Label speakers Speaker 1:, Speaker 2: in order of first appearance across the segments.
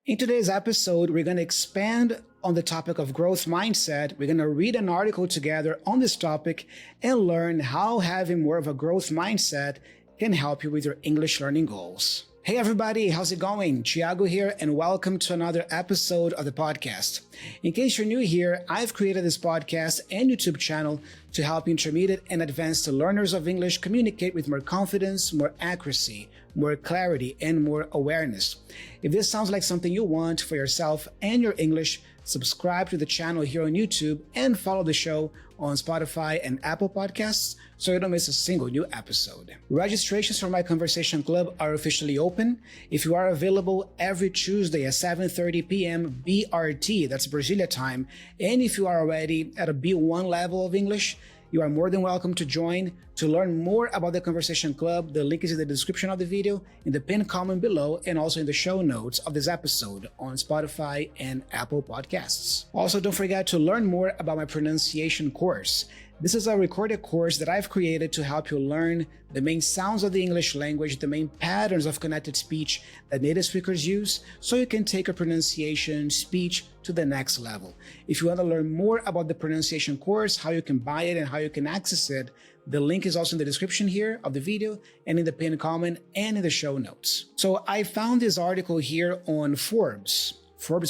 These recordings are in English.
Speaker 1: In today's episode, we're going to expand on the topic of growth mindset. We're going to read an article together on this topic and learn how having more of a growth mindset can help you with your English learning goals. Hey everybody, how's it going? Thiago here, and welcome to another episode of the podcast. In case you're new here, I've created this podcast and YouTube channel to help intermediate and advanced learners of English communicate with more confidence, more accuracy, more clarity, and more awareness. If this sounds like something you want for yourself and your English, subscribe to the channel here on YouTube and follow the show on Spotify and Apple Podcasts so you don't miss a single new episode. Registrations for my conversation club are officially open. If you are available every Tuesday at 7:30 p.m. BRT, that's Brasilia time, and if you are already at a B1 level of English, you are more than welcome to join. To learn more about the Conversation Club, the link is in the description of the video, in the pinned comment below, and also in the show notes of this episode on Spotify and Apple Podcasts. Also, don't forget to learn more about my pronunciation course. This is a recorded course that I've created to help you learn the main sounds of the English language, the main patterns of connected speech that native speakers use, so you can take your pronunciation speech to the next level. If you want to learn more about the pronunciation course, how you can buy it and how you can access it, the link is also in the description here of the video and in the pinned comment and in the show notes. So I found this article here on Forbes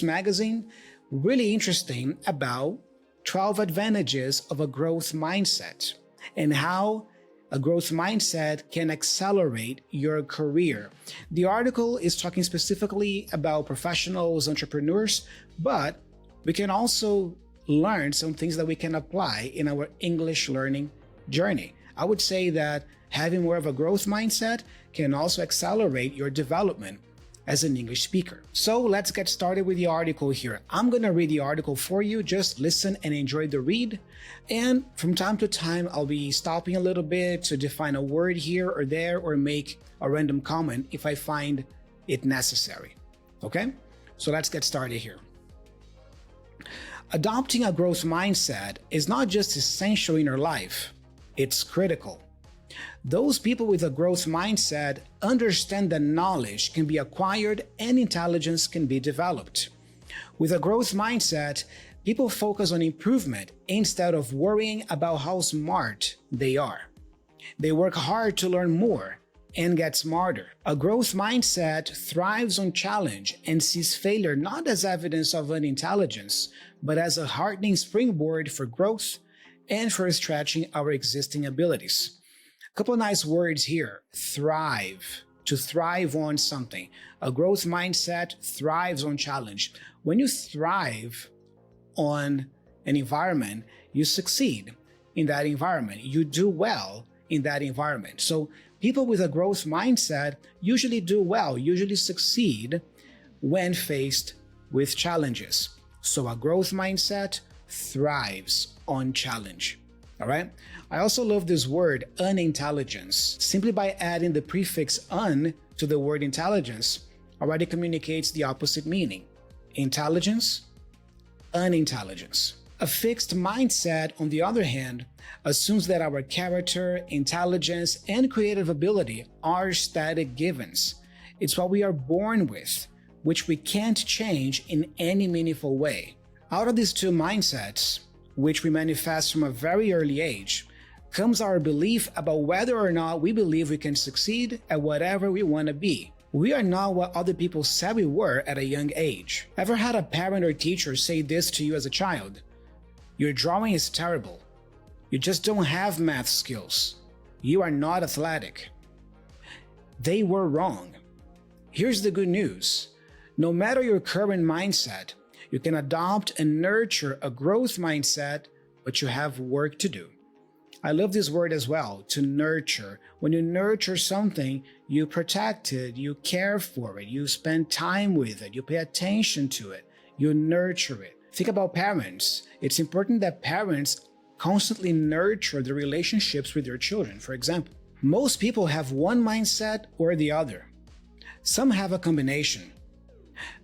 Speaker 1: magazine, really interesting, about 12 advantages of a growth mindset and how a growth mindset can accelerate your career. The article is talking specifically about professionals, entrepreneurs, but we can also learn some things that we can apply in our English learning journey. I would say that having more of a growth mindset can also accelerate your development as an English speaker. So let's get started with the article here. I'm going to read the article for you. Just listen and enjoy the read. And from time to time, I'll be stopping a little bit to define a word here or there or make a random comment if I find it necessary. Okay? So let's get started here. Adopting a growth mindset is not just essential in your life, it's critical. Those people with a growth mindset understand that knowledge can be acquired and intelligence can be developed. With a growth mindset, people focus on improvement instead of worrying about how smart they are. They work hard to learn more and get smarter. A growth mindset thrives on challenge and sees failure not as evidence of unintelligence, but as a hardening springboard for growth and for stretching our existing abilities. A couple of nice words here. Thrive. To thrive on something. A growth mindset thrives on challenge. When you thrive on an environment, you succeed in that environment. You do well in that environment. So people with a growth mindset usually do well, usually succeed when faced with challenges. So a growth mindset thrives on challenge. All right. I also love this word unintelligence. Simply by adding the prefix un to the word intelligence already communicates the opposite meaning. Intelligence, unintelligence. A fixed mindset, on the other hand, assumes that our character, intelligence, and creative ability are static givens. It's what we are born with, which we can't change in any meaningful way. Out of these two mindsets, which we manifest from a very early age, comes our belief about whether or not we believe we can succeed at whatever we want to be. We are not what other people said we were at a young age. Ever had a parent or teacher say this to you as a child? Your drawing is terrible. You just don't have math skills. You are not athletic. They were wrong. Here's the good news. No matter your current mindset, you can adopt and nurture a growth mindset, but you have work to do. I love this word as well, to nurture. When you nurture something, you protect it, you care for it, you spend time with it, you pay attention to it, you nurture it. Think about parents. It's important that parents constantly nurture the relationships with their children, for example. Most people have one mindset or the other. Some have a combination.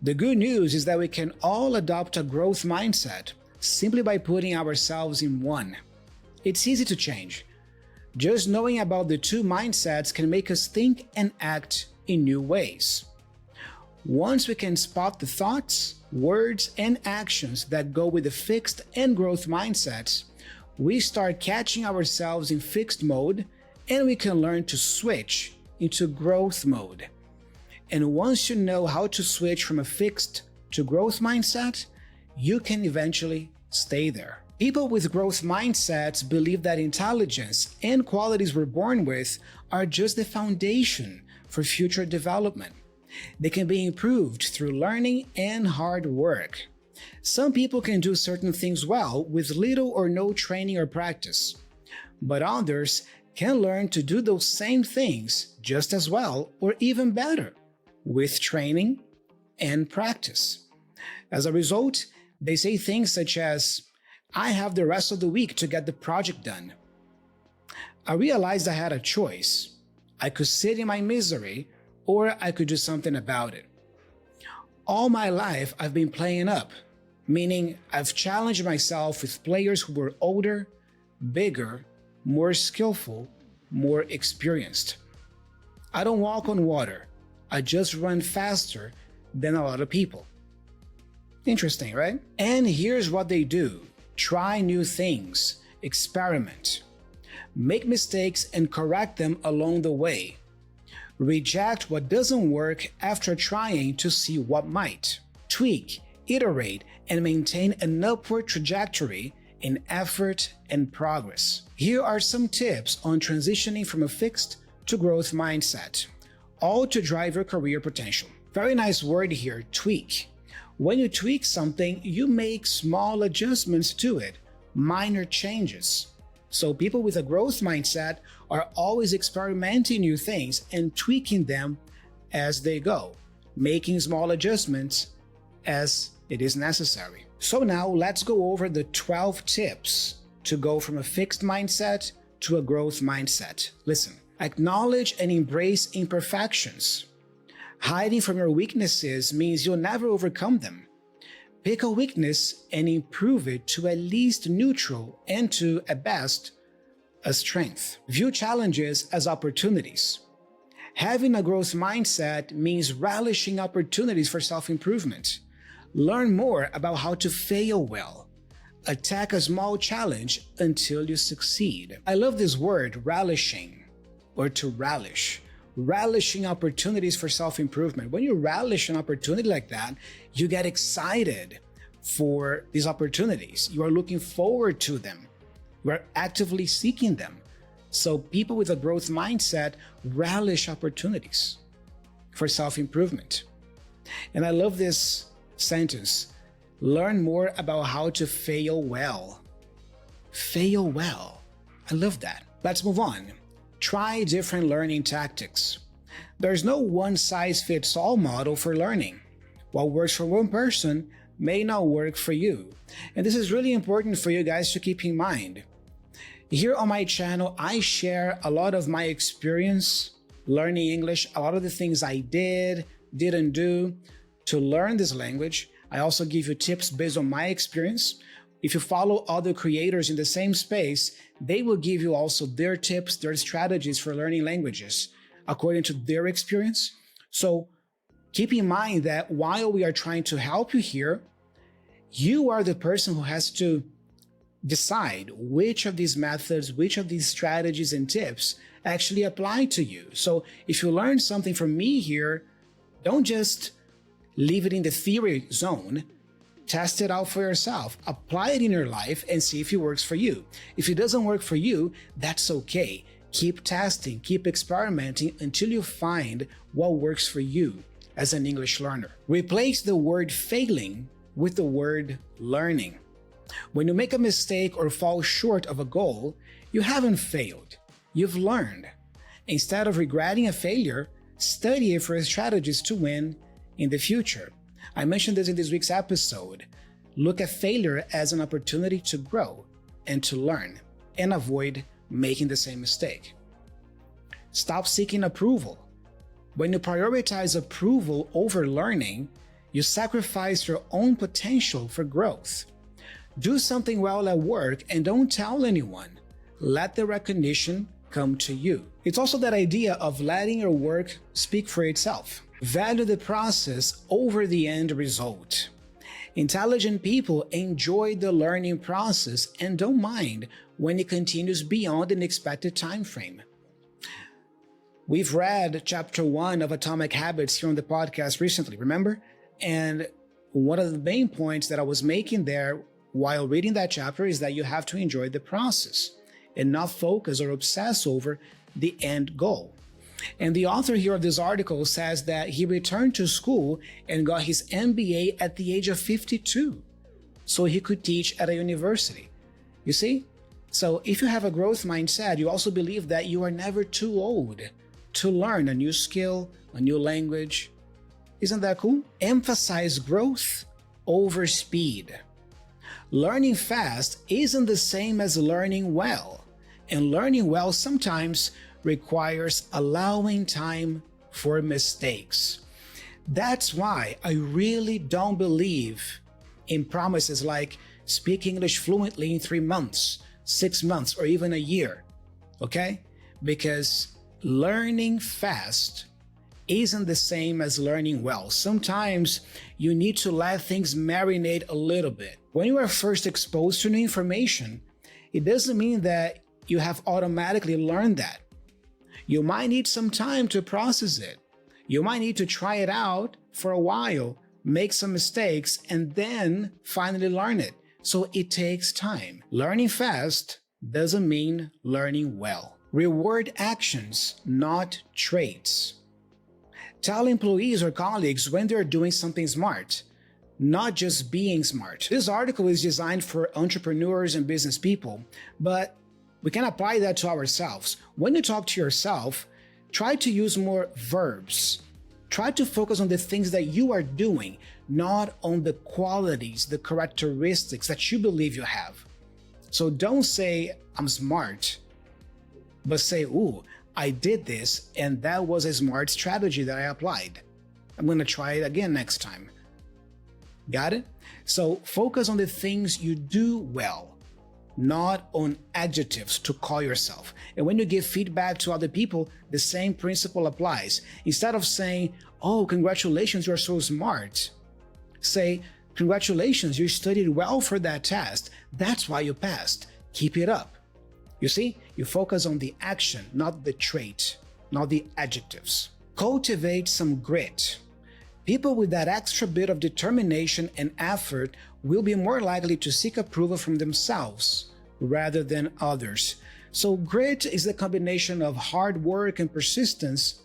Speaker 1: The good news is that we can all adopt a growth mindset simply by putting ourselves in one. It's easy to change. Just knowing about the two mindsets can make us think and act in new ways. Once we can spot the thoughts, words, and actions that go with the fixed and growth mindsets, we start catching ourselves in fixed mode, and we can learn to switch into growth mode. And once you know how to switch from a fixed to growth mindset, you can eventually stay there. People with growth mindsets believe that intelligence and qualities we're born with are just the foundation for future development. They can be improved through learning and hard work. Some people can do certain things well with little or no training or practice, but others can learn to do those same things just as well or even better with training and practice. As a result, they say things such as, "I have the rest of the week to get the project done. I realized I had a choice. I could sit in my misery, or I could do something about it. All my life, I've been playing up," meaning I've challenged myself with players who were older, bigger, more skillful, more experienced. "I don't walk on water. I just run faster than a lot of people." Interesting, right? And here's what they do. Try new things, experiment, make mistakes and correct them along the way. Reject what doesn't work after trying to see what might. Tweak, iterate, and maintain an upward trajectory in effort and progress. Here are some tips on transitioning from a fixed to growth mindset, all to drive your career potential. Very nice word here, tweak. When you tweak something, you make small adjustments to it, minor changes. So people with a growth mindset are always experimenting new things and tweaking them as they go, making small adjustments as it is necessary. So now let's go over the 12 tips to go from a fixed mindset to a growth mindset. Listen, acknowledge and embrace imperfections. Hiding from your weaknesses means you'll never overcome them. Pick a weakness and improve it to at least neutral and to, at best, a strength. View challenges as opportunities. Having a growth mindset means relishing opportunities for self-improvement. Learn more about how to fail well. Attack a small challenge until you succeed. I love this word, relishing, or to relish. Relishing opportunities for self-improvement. When you relish an opportunity like that, you get excited for these opportunities. You are looking forward to them. You are actively seeking them. So people with a growth mindset relish opportunities for self-improvement. And I love this sentence. Learn more about how to fail well. Fail well. I love that. Let's move on. Try different learning tactics. There's no one-size-fits-all model for learning. What works for one person may not work for you. And this is really important for you guys to keep in mind. Here on my channel, I share a lot of my experience learning English, a lot of the things I didn't do to learn this language. I also give you tips based on my experience. If you follow other creators in the same space, they will give you also their tips, their strategies for learning languages according to their experience. So keep in mind that while we are trying to help you here, you are the person who has to decide which of these methods, which of these strategies and tips actually apply to you. So if you learn something from me here, don't just leave it in the theory zone. Test it out for yourself, apply it in your life and see if it works for you. If it doesn't work for you, that's okay. Keep testing, keep experimenting until you find what works for you as an English learner. Replace the word failing with the word learning. When you make a mistake or fall short of a goal, you haven't failed, you've learned. Instead of regretting a failure, study it for strategies to win in the future. I mentioned this in this week's episode. Look at failure as an opportunity to grow and to learn and avoid making the same mistake. Stop seeking approval. When you prioritize approval over learning, you sacrifice your own potential for growth. Do something well at work and don't tell anyone. Let the recognition come to you. It's also that idea of letting your work speak for itself. Value the process over the end result. Intelligent people enjoy the learning process and don't mind when it continues beyond an expected time frame. We've read chapter 1 of Atomic Habits here on the podcast recently, remember? And one of the main points that I was making there while reading that chapter is that you have to enjoy the process and not focus or obsess over the end goal. And the author here of this article says that he returned to school and got his MBA at the age of 52, so he could teach at a university. You see? So if you have a growth mindset, you also believe that you are never too old to learn a new skill, a new language. Isn't that cool? Emphasize growth over speed. Learning fast isn't the same as learning well, and learning well sometimes requires allowing time for mistakes. That's why I really don't believe in promises like speak English fluently in 3 months, 6 months, or even a year, okay? Because learning fast isn't the same as learning well. Sometimes you need to let things marinate a little bit. When you are first exposed to new information, it doesn't mean that you have automatically learned that. You might need some time to process it. You might need to try it out for a while, make some mistakes, and then finally learn it. So it takes time. Learning fast doesn't mean learning well. Reward actions, not traits. Tell employees or colleagues when they're doing something smart, not just being smart. This article is designed for entrepreneurs and business people, but we can apply that to ourselves. When you talk to yourself, try to use more verbs. Try to focus on the things that you are doing, not on the qualities, the characteristics that you believe you have. So don't say, I'm smart, but say, ooh, I did this and that was a smart strategy that I applied. I'm going to try it again next time. Got it? So focus on the things you do well, not on adjectives to call yourself. And when you give feedback to other people, the same principle applies. Instead of saying, oh, congratulations, you're so smart, say, congratulations, you studied well for that test. That's why you passed. Keep it up. You see, you focus on the action, not the trait, not the adjectives. Cultivate some grit. People with that extra bit of determination and effort will be more likely to seek approval from themselves rather than others. So grit is the combination of hard work and persistence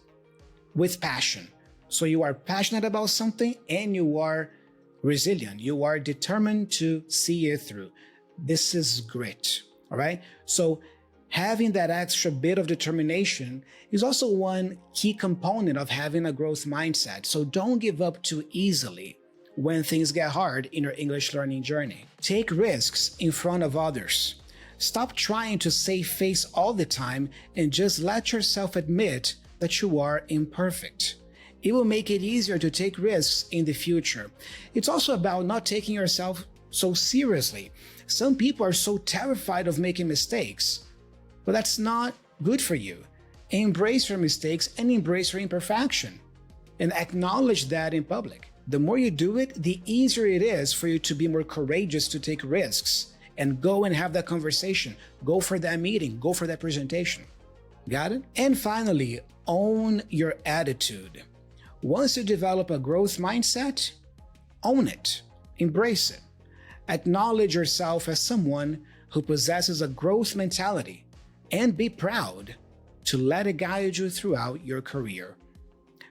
Speaker 1: with passion. So you are passionate about something and you are resilient. You are determined to see it through. This is grit, all right? So having that extra bit of determination is also one key component of having a growth mindset. So don't give up too easily when things get hard in your English learning journey. Take risks in front of others. Stop trying to save face all the time and just let yourself admit that you are imperfect. It will make it easier to take risks in the future. It's also about not taking yourself so seriously. Some people are so terrified of making mistakes, but that's not good for you. Embrace your mistakes and embrace your imperfection and acknowledge that in public. The more you do it, the easier it is for you to be more courageous to take risks and go and have that conversation, go for that meeting, go for that presentation. Got it? And finally, own your attitude. Once you develop a growth mindset, own it, embrace it. Acknowledge yourself as someone who possesses a growth mentality and be proud to let it guide you throughout your career.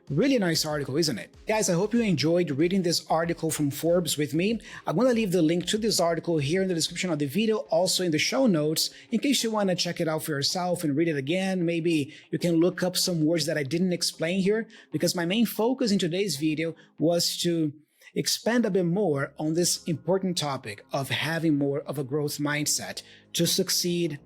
Speaker 1: Really nice article, isn't it? Guys, I hope you enjoyed reading this article from Forbes with me. I'm going to leave the link to this article here in the description of the video, also in the show notes, in case you want to check it out for yourself and read it again. Maybe you can look up some words that I didn't explain here, because my main focus in today's video was to expand a bit more on this important topic of having more of a growth mindset to succeed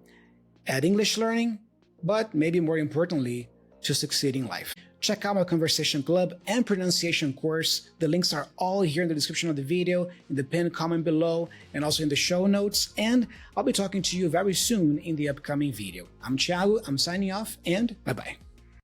Speaker 1: at English learning, but maybe more importantly, to succeed in life. Check out my conversation club and pronunciation course. The links are all here in the description of the video, in the pinned comment below, and also in the show notes. And I'll be talking to you very soon in the upcoming video. I'm Thiago, I'm signing off, and bye-bye.